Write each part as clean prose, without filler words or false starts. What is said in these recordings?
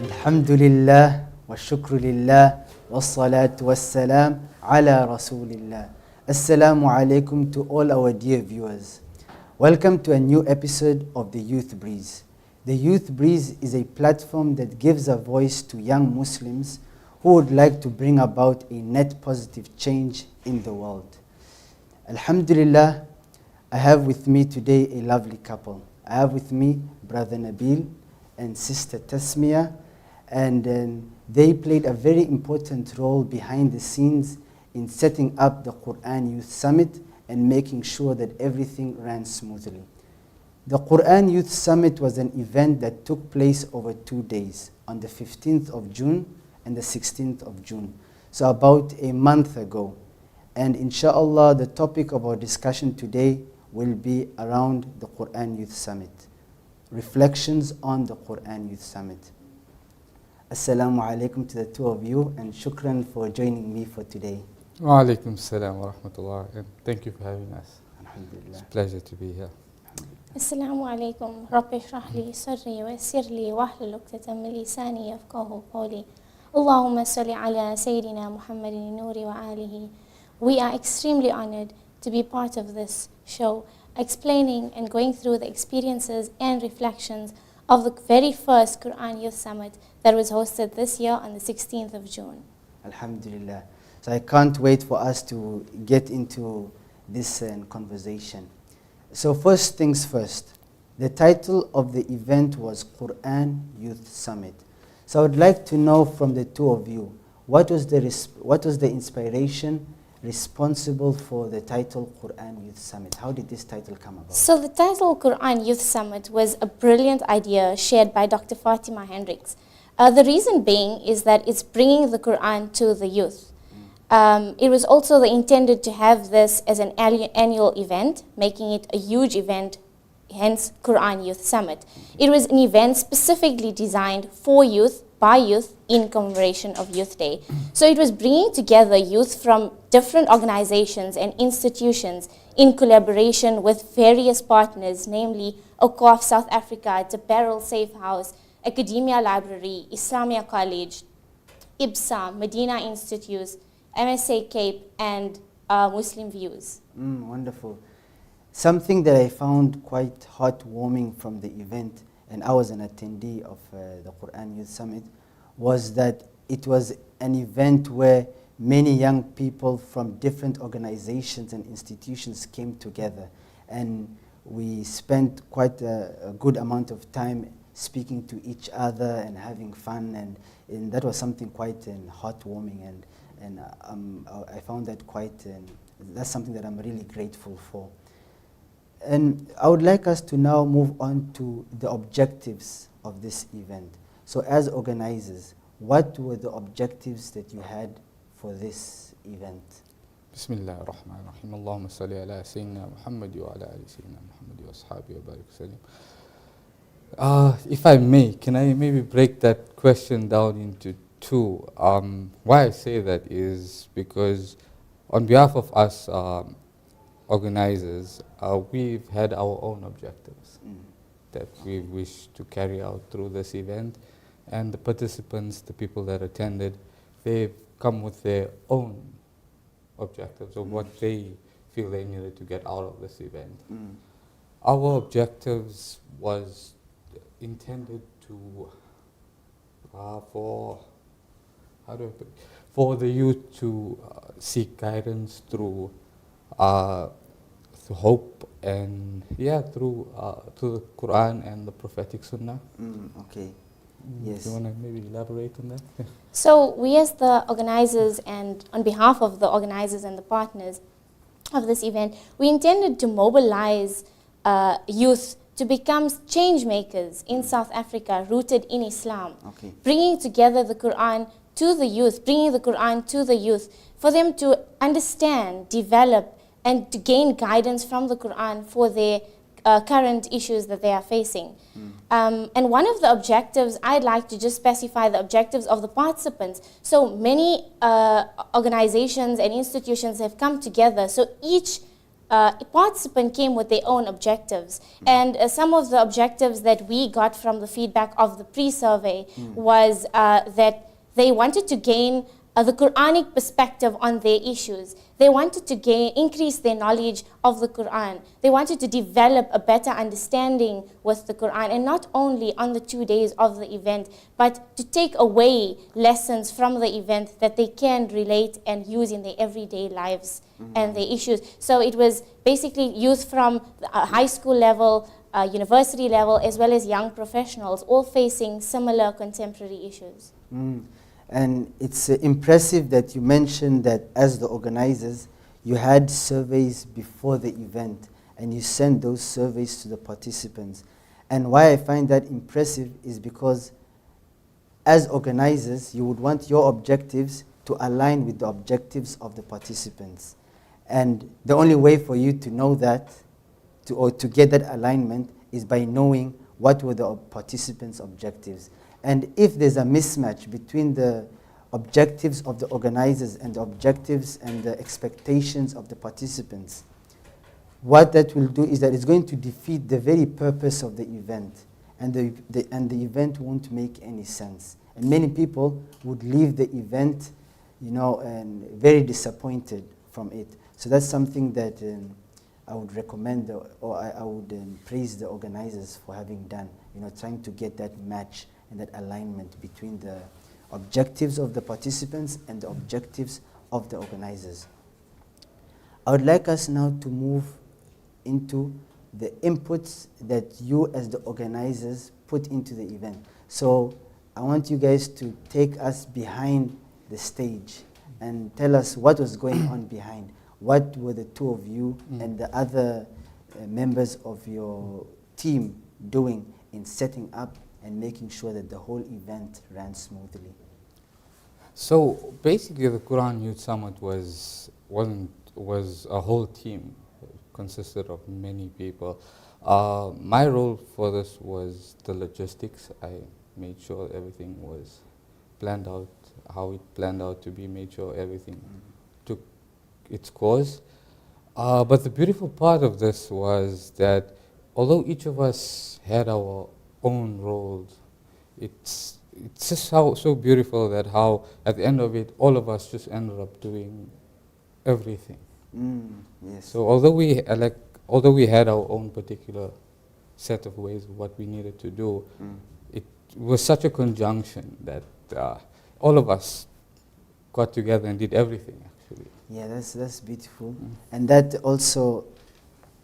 Alhamdulillah wa shukru lillah wa salatu wa salam ala rasulillah. Assalamu alaikum to all our dear viewers. Welcome to a new episode of The Youth Breeze. The Youth Breeze is a platform that gives a voice to young Muslims who would like to bring about a net positive change in the world. Alhamdulillah, I have with me today a lovely couple. I have with me Brother Nabil and Sister Tasmia, and they played a very important role behind the scenes in setting up the Quran Youth Summit and making sure that everything ran smoothly. The Quran Youth Summit was an event that took place over 2 days, on the 15th of June and the 16th of June, so about a month ago. And inshallah, the topic of our discussion today will be around the Quran Youth Summit. Reflections on the Quran Youth Summit. Assalamu alaikum to the two of you, and shukran for joining me for today. Wa alaikum salam wa rahmatullah, and thank you for having us. Alhamdulillah. It's a pleasure to be here. السلام عليكم رب اشرح لي صدري ويسر لي واحلل عقدة من لساني يفقهوا قولي اللهم صل على سيدنا محمد النور وآله. We are extremely honored to be part of this show, explaining and going through the experiences and reflections of the very first Quran Youth Summit that was hosted this year on the 16th of June. Alhamdulillah. So I can't wait for us to get into this conversation. So first things first, the title of the event was Quran Youth Summit. So I would like to know from the two of you, what was the inspiration responsible for the title Quran Youth Summit? How did this title come about? So the title Quran Youth Summit was a brilliant idea shared by Dr. Fatima Hendricks. The reason being is that it's bringing the Quran to the youth. It was also intended to have this as an annual event, making it a huge event, hence Quran Youth Summit. It was an event specifically designed for youth, by youth, in commemoration of Youth Day. So it was bringing together youth from different organizations and institutions in collaboration with various partners, namely OCOF South Africa, Debarrel Safe House, Academia Library, Islamia College, IBSA, Medina Institutes, MSA Cape, and Muslim Views. Wonderful. Something that I found quite heartwarming from the event, and I was an attendee of the Quran Youth Summit, was that it was an event where many young people from different organizations and institutions came together, and we spent quite a good amount of time speaking to each other and having fun, and that was something quite heartwarming, and I found that that's something that I'm really grateful for. And I would like us to now move on to the objectives of this event. So as organizers, what were the objectives that you had for this event? Bismillah ar-Rahman ar-Rahim. Allahumma salli ala Sayyidina Muhammad wa ala ali Sayyidina Muhammad wa ashabi wa barik salim. If I may, can I maybe break that question down into two? Why I say that is because on behalf of us organizers, we've had our own objectives that we wish to carry out through this event, and the participants, the people that attended, they've come with their own objectives of what they feel they needed to get out of this event. Our objectives was intended to for the youth to seek guidance through hope and through the Quran and the prophetic Sunnah. Okay. Yes. Do you want to maybe elaborate on that? So we as the organizers, and on behalf of the organizers and the partners of this event, we intended to mobilize youth to become change makers in South Africa, rooted in Islam. Okay. Bringing together the Quran to the youth, bringing the Quran to the youth, for them to understand, develop, and to gain guidance from the Quran for their current issues that they are facing. And one of the objectives, I'd like to just specify the objectives of the participants. So many organizations and institutions have come together. So each participant came with their own objectives. And some of the objectives that we got from the feedback of the pre-survey was that they wanted to gain the Quranic perspective on their issues. They wanted to increase their knowledge of the Quran. They wanted to develop a better understanding with the Quran, and not only on the 2 days of the event, but to take away lessons from the event that they can relate and use in their everyday lives and their issues. So it was basically youth from high school level, university level, as well as young professionals, all facing similar contemporary issues. And it's impressive that you mentioned that as the organizers, you had surveys before the event and you sent those surveys to the participants. And why I find that impressive is because as organizers, you would want your objectives to align with the objectives of the participants. And the only way for you to know that, or to get that alignment, is by knowing what were the participants' objectives. And if there's a mismatch between the objectives of the organizers and the objectives and the expectations of the participants, what that will do is that it's going to defeat the very purpose of the event, and the event won't make any sense. And many people would leave the event, and very disappointed from it. So that's something that I would recommend, or I would praise the organizers for having done, trying to get that match and that alignment between the objectives of the participants and the objectives of the organizers. I would like us now to move into the inputs that you as the organizers put into the event. So I want you guys to take us behind the stage and tell us what was going on behind. What were the two of you and the other members of your team doing in setting up and making sure that the whole event ran smoothly? So basically, the Quran Youth Summit was a whole team. It consisted of many people. My role for this was the logistics. I made sure everything was planned out, how it planned out to be, made sure everything took its course. But the beautiful part of this was that although each of us had our own roles, it's just so beautiful that how at the end of it all of us just ended up doing everything. Yes. So although we had our own particular set of ways of what we needed to do, it was such a conjunction that all of us got together and did everything actually. Yeah, that's beautiful. And that also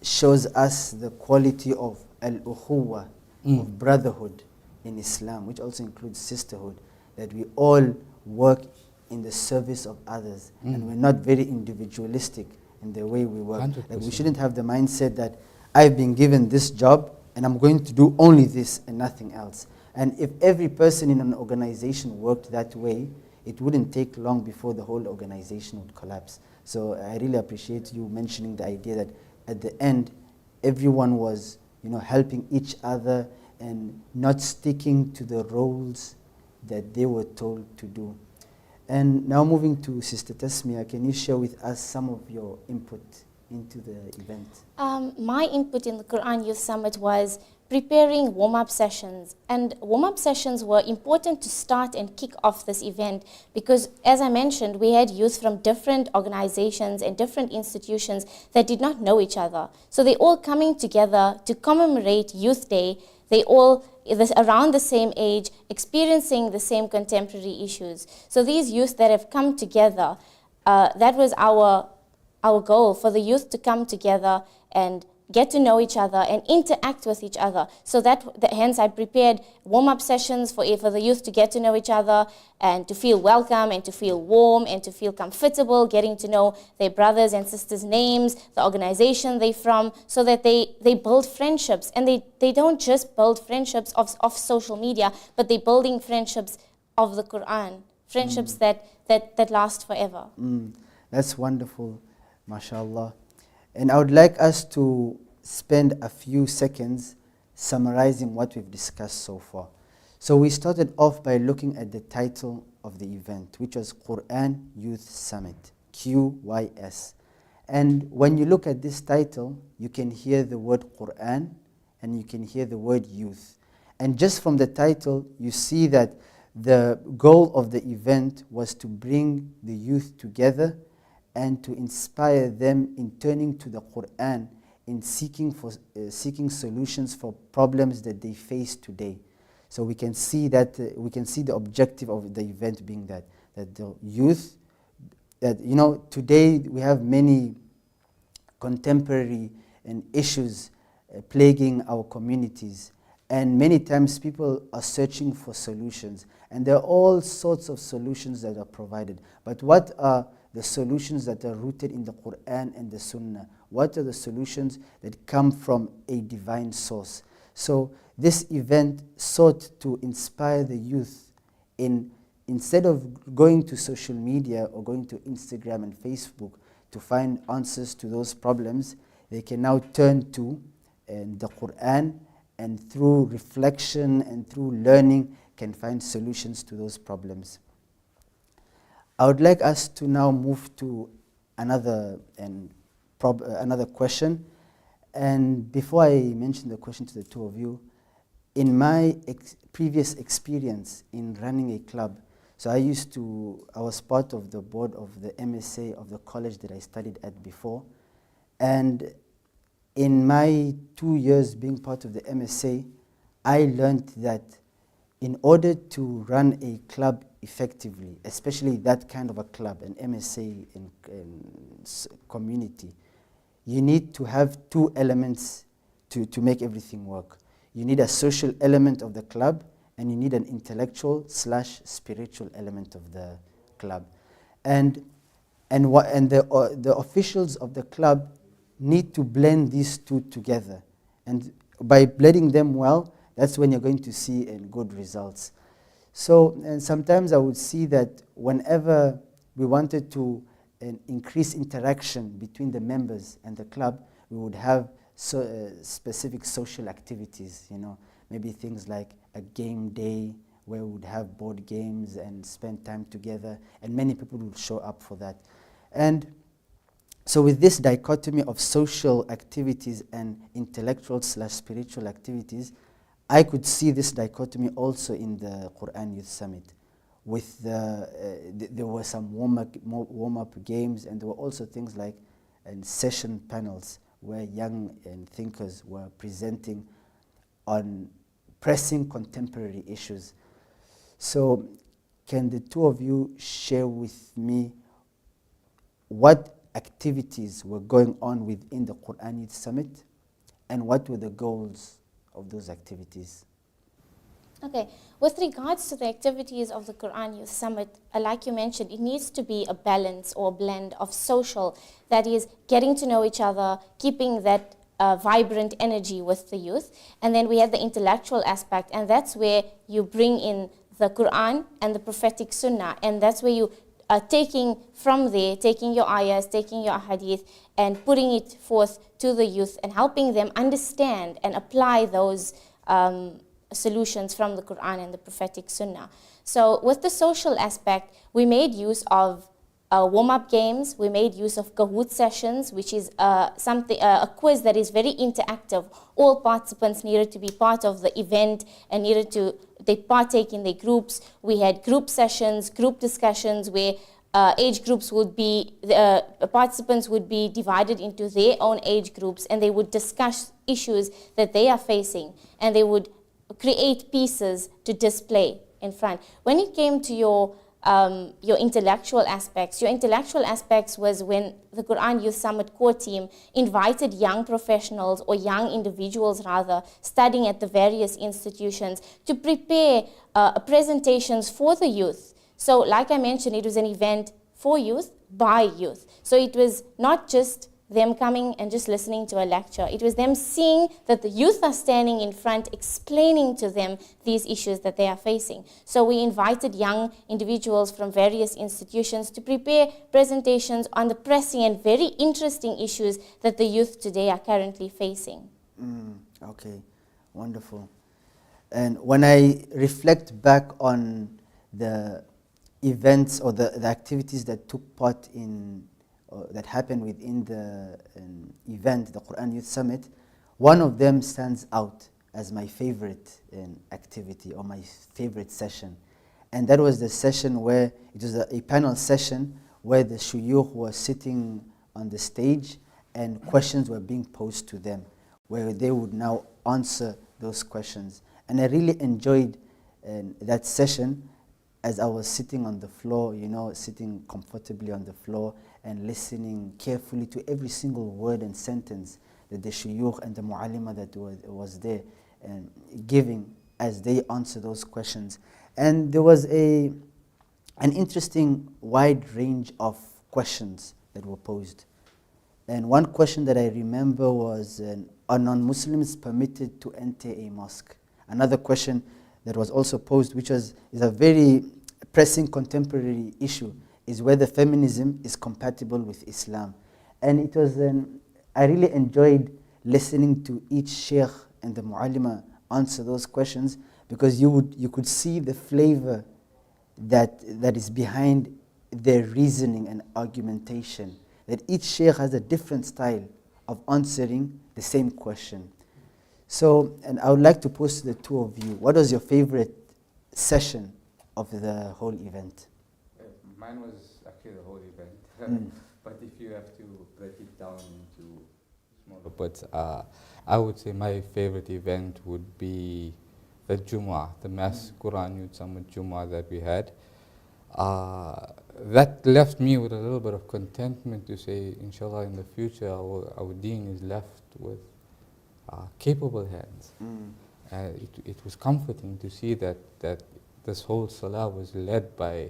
shows us the quality of al-ukhuwa, of brotherhood in Islam, which also includes sisterhood, that we all work in the service of others, and we're not very individualistic in the way we work. Like, we shouldn't have the mindset that I've been given this job and I'm going to do only this and nothing else. And if every person in an organization worked that way, it wouldn't take long before the whole organization would collapse. So I really appreciate you mentioning the idea that at the end, everyone was helping each other and not sticking to the roles that they were told to do. And now moving to Sister Tasmia, can you share with us some of your input into the event? My input in the Quran Youth Summit was preparing warm-up sessions. And warm-up sessions were important to start and kick off this event because, as I mentioned, we had youth from different organizations and different institutions that did not know each other. So they all coming together to commemorate Youth Day. They all around the same age, experiencing the same contemporary issues. So these youth that have come together, that was our goal, for the youth to come together and get to know each other and interact with each other. So hence I prepared warm-up sessions for the youth to get to know each other and to feel welcome and to feel warm and to feel comfortable, getting to know their brothers and sisters' names, the organization they're from, so that they build friendships. And they don't just build friendships of social media, but they're building friendships of the Quran, friendships that last forever. That's wonderful, mashallah. And I would like us to spend a few seconds summarizing what we've discussed so far. So we started off by looking at the title of the event, which was Quran Youth Summit, QYS. And when you look at this title, you can hear the word Quran and you can hear the word youth. And just from the title, you see that the goal of the event was to bring the youth together and to inspire them in turning to the Quran, in seeking solutions for problems that they face today. So we can see that we can see the objective of the event being that the youth, that today we have many contemporary issues plaguing our communities, and many times people are searching for solutions, and there are all sorts of solutions that are provided. But what are the solutions that are rooted in the Quran and the Sunnah? What are the solutions that come from a divine source? So this event sought to inspire the youth instead of going to social media or going to Instagram and Facebook to find answers to those problems, they can now turn to the Quran, and through reflection and through learning can find solutions to those problems. I would like us to now move to another question. And before I mention the question to the two of you, in my previous experience in running a club, so I was part of the board of the MSA of the college that I studied at before. And in my 2 years being part of the MSA, I learned that in order to run a club effectively, especially that kind of a club, an MSA in community, you need to have two elements to make everything work. You need a social element of the club, and you need an intellectual/spiritual element of the club. And the officials of the club need to blend these two together. And by blending them well, that's when you're going to see good results. So, and sometimes I would see that whenever we wanted to increase interaction between the members and the club, we would have specific social activities, maybe things like a game day where we would have board games and spend time together, and many people would show up for that. And so with this dichotomy of social activities and intellectual/spiritual activities, I could see this dichotomy also in the Quran Youth Summit. With there were some warm-up games, and there were also things like session panels where young thinkers were presenting on pressing contemporary issues. So can the two of you share with me what activities were going on within the Quran Youth Summit, and what were the goals of those activities? Okay, with regards to the activities of the Quran Youth Summit, like you mentioned, it needs to be a balance or blend of social, that is getting to know each other, keeping that vibrant energy with the youth. And then we have the intellectual aspect, and that's where you bring in the Quran and the prophetic Sunnah, and that's where you are taking from there, taking your ayahs, taking your hadith, and putting it forth to the youth and helping them understand and apply those solutions from the Quran and the prophetic Sunnah. So with the social aspect, we made use of warm-up games. We made use of Kahoot sessions, which is a quiz that is very interactive. All participants needed to be part of the event and they partake in their groups. We had group sessions, group discussions where age groups would be, participants would be divided into their own age groups, and they would discuss issues that they are facing, and they would create pieces to display in front. When it came to your intellectual aspects was when the Quran Youth Summit core team invited young professionals, or young individuals rather, studying at the various institutions to prepare presentations for the youth. So like I mentioned, it was an event for youth, by youth. So it was not just them coming and just listening to a lecture. It was them seeing that the youth are standing in front, explaining to them these issues that they are facing. So we invited young individuals from various institutions to prepare presentations on the pressing and very interesting issues that the youth today are currently facing. Okay, wonderful. And when I reflect back on the events or the activities that took part in that happened within the event, the Quran Youth Summit, one of them stands out as my favorite activity or my favorite session. And that was the session where, it was a panel session where the shuyukh was sitting on the stage and questions were being posed to them, where they would now answer those questions. And I really enjoyed that session as I was sitting on the floor, sitting comfortably on the floor and listening carefully to every single word and sentence that the shuyukh and the mu'allima that was there giving as they answer those questions. And there was an interesting wide range of questions that were posed. And one question that I remember was, are non-Muslims permitted to enter a mosque? Another question that was also posed, which is a very pressing contemporary issue, is whether feminism is compatible with Islam. And it was, I really enjoyed listening to each sheikh and the mu'allima answer those questions, because you could see the flavor that is behind their reasoning and argumentation, that each sheikh has a different style of answering the same question. So, and I would like to pose to the two of you, what was your favorite session of the whole event? Mine was actually the whole event. But if you have to break it down into smaller parts, I would say my favorite event would be the Jummah, the Mass Quran Youth Summit Jummah that we had. That left me with a little bit of contentment to say, inshallah, in the future, our deen is left with capable hands. It was comforting to see that this whole salah was led by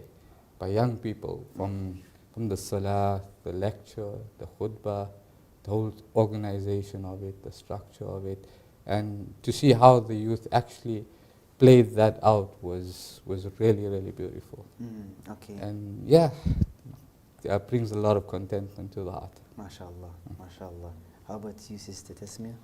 young people, from the salah, the lecture, the khutbah, the whole organization of it, the structure of it, and to see how the youth actually played that out was really, really beautiful. Okay. And yeah, that brings a lot of contentment to the heart. MashaAllah, MashaAllah. How about you, Sister Tasmia?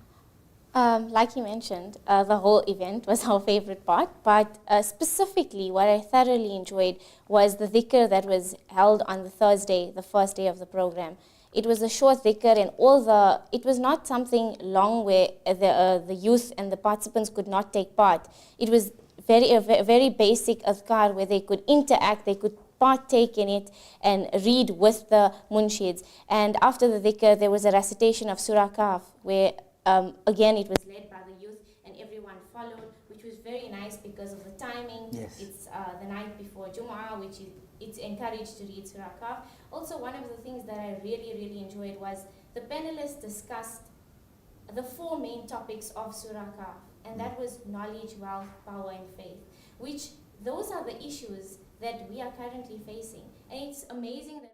Like you mentioned, the whole event was our favorite part, but specifically what I thoroughly enjoyed was the dhikr that was held on the Thursday, the first day of the program. It was a short dhikr, and it was not something long where the youth and the participants could not take part. It was a very basic adhkar where they could interact, they could partake in it and read with the munshids. And after the dhikr, there was a recitation of Surah Kahf, where again it was led by the youth and everyone followed, which was very nice because of the timing. Yes. It's the night before Jumu'ah, which it's encouraged to read Surah Kahf. Also, one of the things that I really, really enjoyed was the panelists discussed the four main topics of Surah Kahf, and that was knowledge, wealth, power, and faith, which those are the issues that we are currently facing. And it's amazing that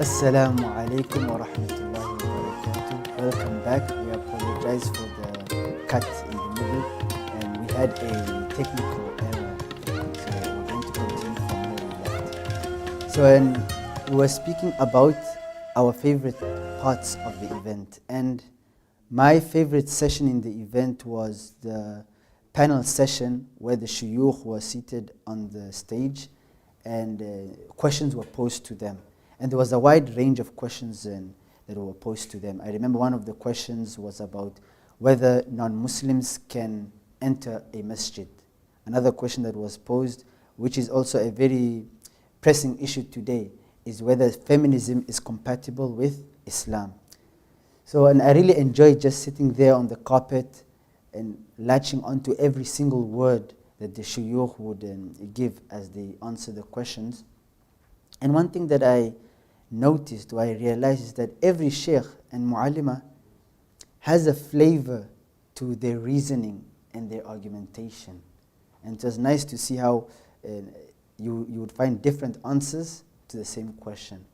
Assalamu alaikum wa rahmatullahi wa barakatuh. Welcome back. We apologize for the cut in the middle and we had a technical error. So we're going to continue from where we left. So we were speaking about our favorite parts of the event, and my favorite session in the event was the panel session where the shuyukh were seated on the stage and questions were posed to them. And there was a wide range of questions that were posed to them. I remember one of the questions was about whether non-Muslims can enter a masjid. Another question that was posed, which is also a very pressing issue today, is whether feminism is compatible with Islam. So, and I really enjoyed just sitting there on the carpet and latching onto every single word that the shuyukh would give as they answer the questions. And one thing that I noticed or I realized is that every sheikh and mu'allima has a flavor to their reasoning and their argumentation. And it was nice to see how you would find different answers to the same question.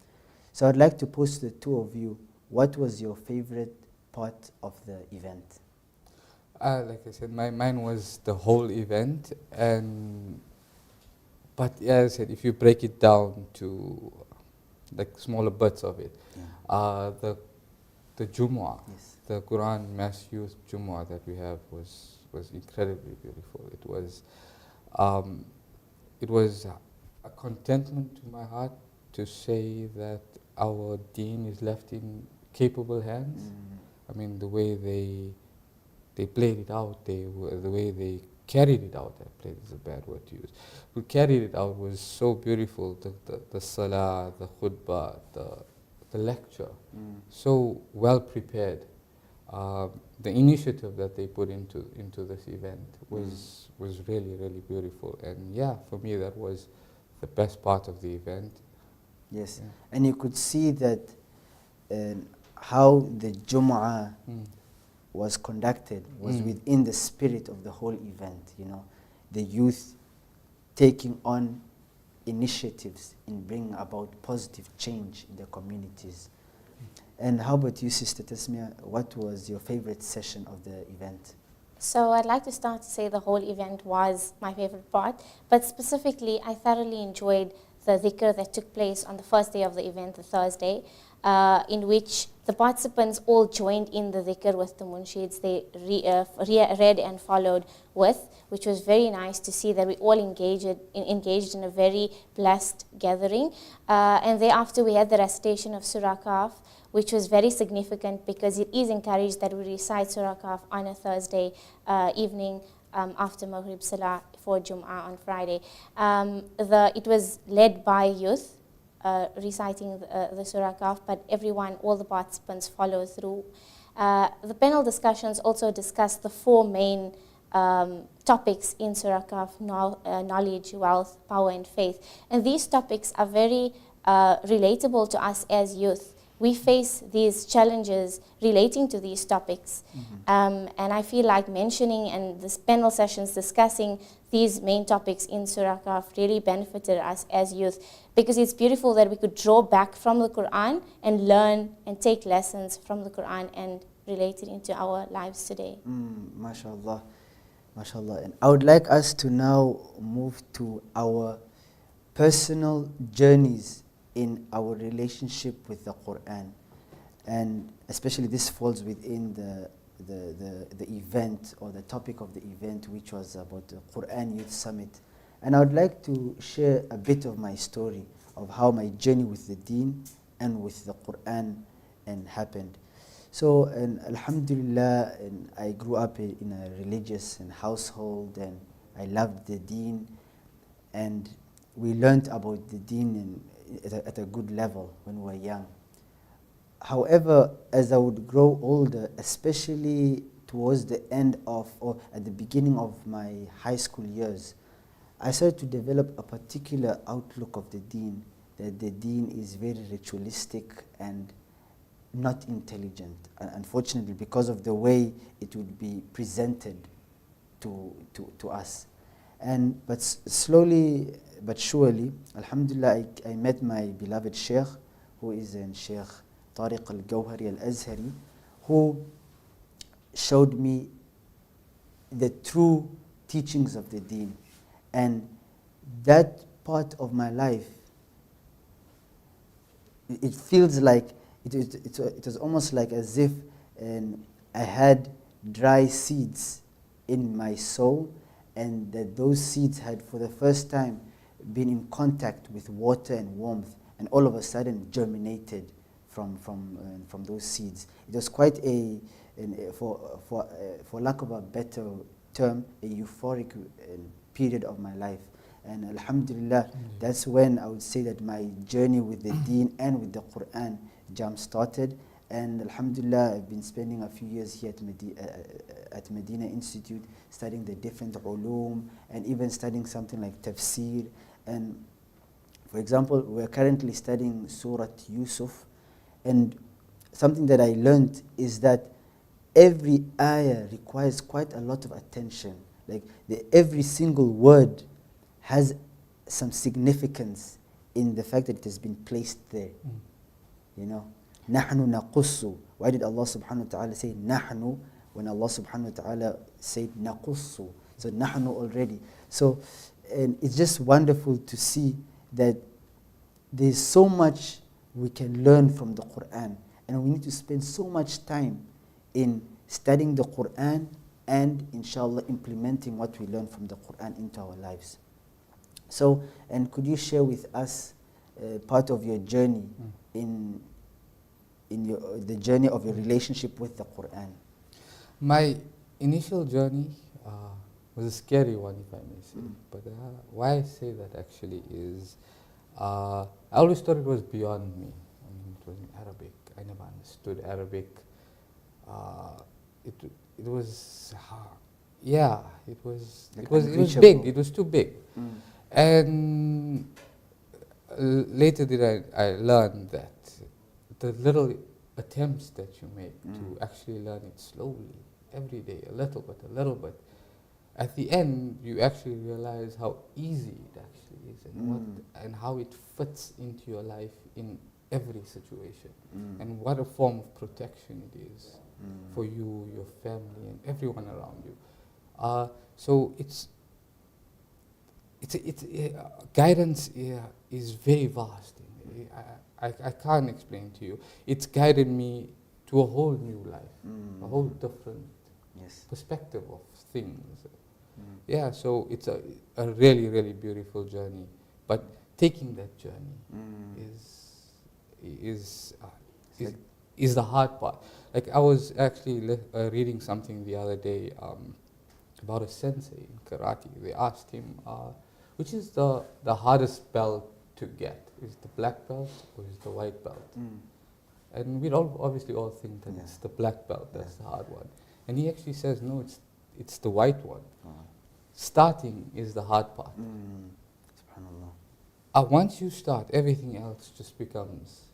So I'd like to pose to the two of you, what was your favorite part of the event? Like I said, mine was the whole event, but as I said, if you break it down to like smaller bits of it, the Jumu'ah, Yes. the Quran Mass Youth Jumu'ah that we have was incredibly beautiful. It was a contentment to my heart to say that our deen is left in capable hands. I mean, the way they played it out, the way they carried it out, played is a bad word to use, but carried it out was so beautiful. The salah, the khutbah, the lecture, so well prepared. The initiative that they put into this event was really, really beautiful. And yeah, for me that was the best part of the event. Yes, and you could see that how the Jumu'ah was conducted was within the spirit of the whole event. You know, the youth taking on initiatives in bringing about positive change in the communities. And how about you, Sister Tasmia? What was your favorite session of the event? So I'd like to start to say the whole event was my favorite part, but specifically I thoroughly enjoyed the dhikr that took place on the first day of the event, the Thursday, in which the participants all joined in the dhikr with the munshids they read and followed with, which was very nice to see that we all engaged in a very blessed gathering. And thereafter we had the recitation of Surah Kahf, which was very significant because it is encouraged that we recite Surah Kahf on a Thursday evening after Maghrib Salah for Jum'ah on Friday. It was led by youth reciting the Surah Kahf, but everyone, all the participants follow through. The panel discussions also discussed the four main topics in Surah Kahf: knowledge, wealth, power, and faith. And these topics are very relatable to us as youth. We face these challenges relating to these topics. And I feel like mentioning and this panel sessions discussing these main topics in Surah Kahf really benefited us as youth, because it's beautiful that we could draw back from the Quran and learn and take lessons from the Quran and relate it into our lives today. MashaAllah. MashaAllah. And I would like us to now move to our personal journeys in our relationship with the Quran, and especially this falls within the event or the topic of the event, which was about the Quran Youth Summit. And I would like to share a bit of my story of how my journey with the Deen and with the Quran happened. So, and Alhamdulillah, and I grew up in a religious household, and I loved the Deen, and we learned about the Deen at a good level when we were young. However, as I would grow older, especially towards the end of or at the beginning of my high school years, I started to develop a particular outlook of the Deen, that the Deen is very ritualistic and not intelligent, unfortunately, because of the way it would be presented to us. But slowly but surely, Alhamdulillah, I met my beloved Sheikh, who is in Sheikh Tariq al-Gawhari al-Azhari, who showed me the true teachings of the deen. And that part of my life, it feels like, it was almost like as if I had dry seeds in my soul, and that those seeds had for the first time been in contact with water and warmth, and all of a sudden germinated from those seeds. It was quite for lack of a better term, a euphoric period of my life. And alhamdulillah, that's when I would say that my journey with the deen and with the Quran jump-started. And alhamdulillah, I've been spending a few years here at Medina Institute studying the different ulum, and even studying something like tafsir. And for example, we're currently studying Surah Yusuf, and something that I learned is that every ayah requires quite a lot of attention. Like every single word has some significance in the fact that it has been placed there. You know, nahnu naqussu. Why did Allah subhanahu wa ta'ala say nahnu when Allah subhanahu wa ta'ala said naqussu? So nahnu already. So and it's just wonderful to see that there's so much we can learn from the Quran, and we need to spend so much time in studying the Quran and inshallah implementing what we learn from the Quran into our lives. So, and could you share with us part of your journey in the journey of your relationship with the Quran? My initial journey was a scary one, if I may say. But why I say that actually is, I always thought it was beyond me. I mean, it was in Arabic. I never understood Arabic. It was, it was big. It was too big. And later I learned that the little attempts that you make to actually learn it slowly, every day, a little bit, at the end you actually realize how easy it actually is, and how it fits into your life in every situation, and what a form of protection it is for you, your family, and everyone around you. So it's guidance is very vast. I can't explain to you. It's guided me to a whole new life, a whole different perspective of things. Yeah, so it's a really, really beautiful journey. But taking that journey is the hard part. Like I was actually reading something the other day about a sensei in karate. They asked him, which is the hardest belt to get? Is it the black belt or is it the white belt? And we obviously all think that it's the black belt, that's the hard one. And he actually says, no, it's the white one. Starting is the hard part. SubhanAllah. Once you start, everything else just becomes,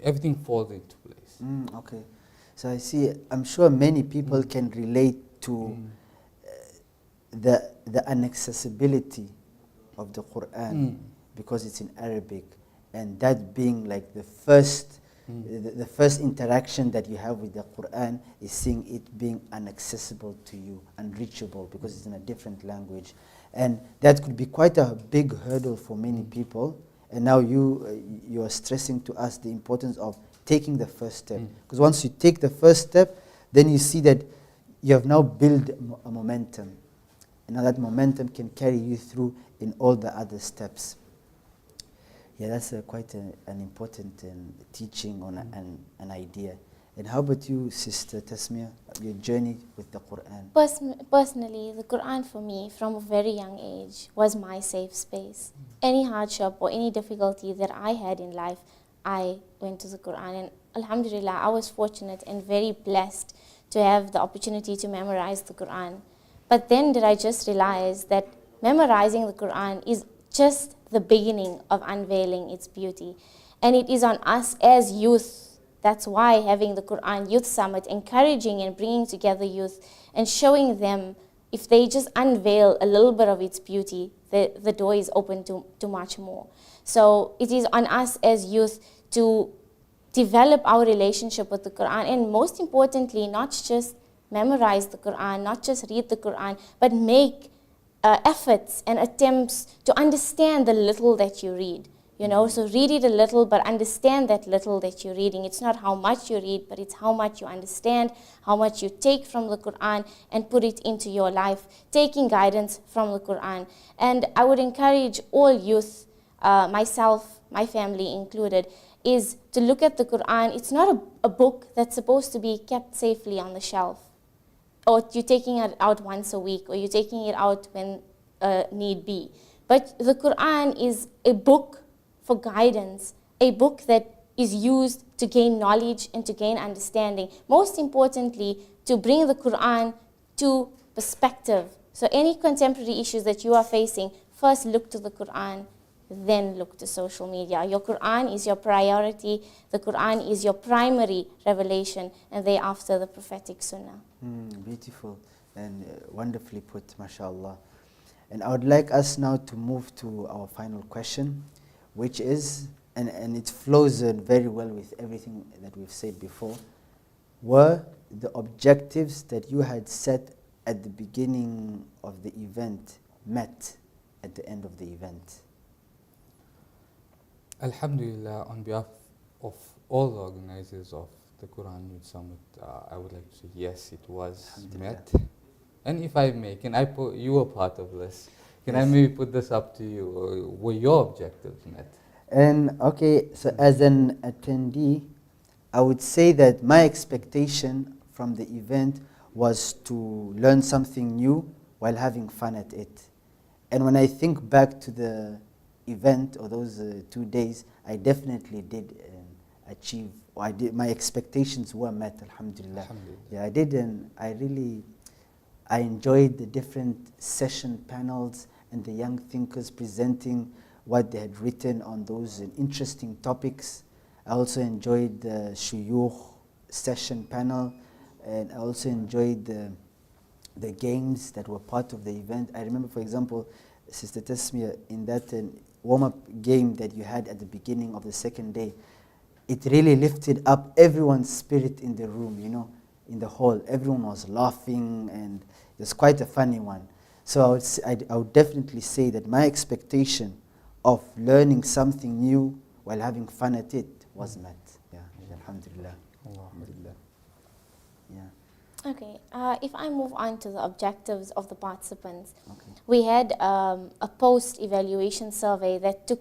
everything falls into place. Okay. So I see, I'm sure many people can relate to the inaccessibility of the Quran because it's in Arabic, and that being like the first interaction that you have with the Quran is seeing it being inaccessible to you, unreachable, because it's in a different language. And that could be quite a big hurdle for many people. And now you are stressing to us the importance of taking the first step. Because once you take the first step, then you see that you have now built a momentum. And now that momentum can carry you through in all the other steps. Yeah, that's quite an important teaching on an idea. And how about you, Sister Tasmia, your journey with the Quran? Personally, the Quran for me, from a very young age, was my safe space. Any hardship or any difficulty that I had in life, I went to the Quran. And alhamdulillah, I was fortunate and very blessed to have the opportunity to memorize the Quran. But then did I just realize that memorizing the Quran is just the beginning of unveiling its beauty. And it is on us as youth. That's why having the Quran Youth Summit, encouraging and bringing together youth and showing them, if they just unveil a little bit of its beauty, the door is open to much more. So it is on us as youth to develop our relationship with the Quran, and most importantly, not just memorize the Quran, not just read the Quran, but make efforts and attempts to understand the little that you read. You know, so read it a little, but understand that little that you're reading. It's not how much you read, but it's how much you understand, how much you take from the Quran and put it into your life, taking guidance from the Quran. And I would encourage all youth, myself, my family included, is to look at the Quran. It's not a book that's supposed to be kept safely on the shelf, or you're taking it out once a week, or you're taking it out when need be. But the Quran is a book for guidance, a book that is used to gain knowledge and to gain understanding. Most importantly, to bring the Quran to perspective. So any contemporary issues that you are facing, first look to the Quran, then look to social media. Your Quran is your priority, the Quran is your primary revelation, and thereafter the prophetic sunnah. Beautiful and wonderfully put, mashallah. And I would like us now to move to our final question, which is, and it flows very well with everything that we've said before, were the objectives that you had set at the beginning of the event met at the end of the event? Alhamdulillah, on behalf of all the organizers of the Quran Youth Summit, I would like to say yes, it was met. And if I may, can I put, you were part of this, can I maybe put this up to you? Were your objectives met? And okay, so as an attendee, I would say that my expectation from the event was to learn something new while having fun at it. And when I think back to the event or those 2 days, I definitely did achieve, or my expectations were met, alhamdulillah. Yeah, I did, and I enjoyed the different session panels and the young thinkers presenting what they had written on those interesting topics. I also enjoyed the shuyukh session panel, and I also enjoyed the games that were part of the event. I remember, for example, Sister Tasmia, in that warm-up game that you had at the beginning of the second day, it really lifted up everyone's spirit in the room, you know, in the hall. Everyone was laughing, and it was quite a funny one. So I would definitely say that my expectation of learning something new while having fun at it was met. Yeah, alhamdulillah. Alhamdulillah. Yeah. Okay, if I move on to the objectives of the participants, we had a post-evaluation survey that took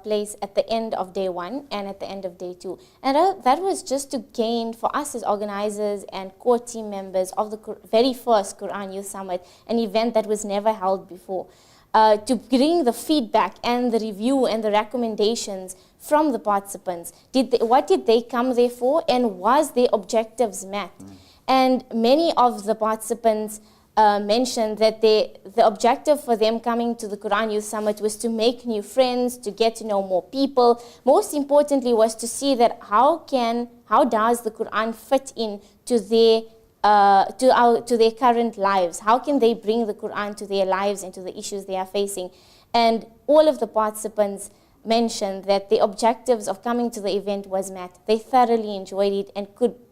place at the end of day 1 and at the end of day 2. And that was just to gain, for us as organizers and core team members of the very first Quran Youth Summit, an event that was never held before, to bring the feedback and the review and the recommendations from the participants. What did they come there for, and was their objectives met? And many of the participants mentioned that the objective for them coming to the Quran Youth Summit was to make new friends, to get to know more people. Most importantly was to see that how does the Quran fit in to their current lives? How can they bring the Quran to their lives and to the issues they are facing? And all of the participants mentioned that the objectives of coming to the event was met. They thoroughly enjoyed it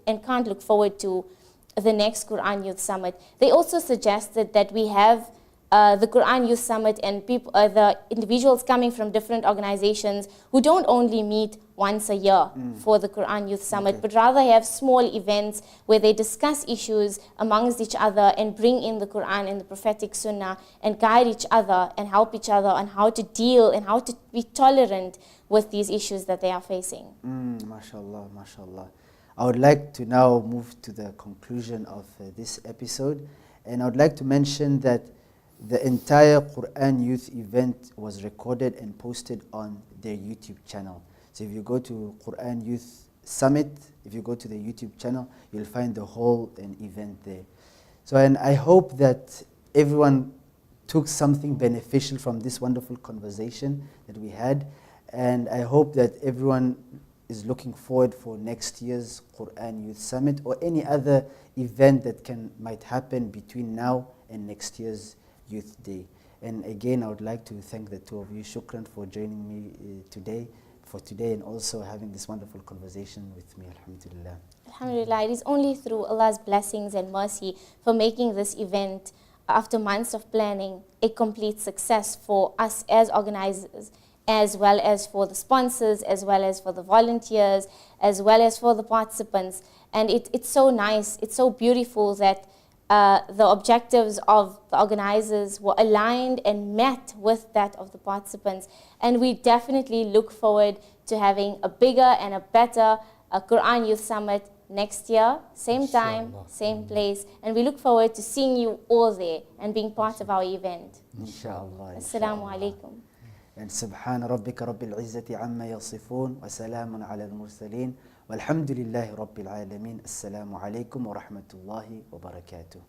and can't look forward to the next Quran Youth Summit. They also suggested that we have the Quran Youth Summit and the individuals coming from different organizations who don't only meet once a year for the Quran Youth Summit, but rather have small events where they discuss issues amongst each other and bring in the Quran and the prophetic sunnah and guide each other and help each other on how to deal and how to be tolerant with these issues that they are facing. MashaAllah, MashaAllah. I would like to now move to the conclusion of this episode, and I would like to mention that the entire Quran Youth event was recorded and posted on their YouTube channel. So if you go to Quran Youth Summit, if you go to the YouTube channel, you'll find the whole event there. So, and I hope that everyone took something beneficial from this wonderful conversation that we had, and I hope that everyone is looking forward for next year's Quran Youth Summit or any other event that might happen between now and next year's Youth Day. And again, I would like to thank the two of you. Shukran for joining me today, for today and also having this wonderful conversation with me. Alhamdulillah. Alhamdulillah, it is only through Allah's blessings and mercy for making this event, after months of planning, a complete success for us as organizers, as well as for the sponsors, as well as for the volunteers, as well as for the participants. And it's so nice, it's so beautiful that the objectives of the organizers were aligned and met with that of the participants. And we definitely look forward to having a bigger and a better Quran Youth Summit next year, same time, Inshallah. same place. And we look forward to seeing you all there and being part of our event. Inshallah. Assalamu alaikum. And Subhana Rabbika Rabbil Izzati Amma Yasifun wa Salamun ala al-Mursaleen walhamdulillahi Rabbil Alameen. Assalamu alaikum wa rahmatullahi wa barakatuh.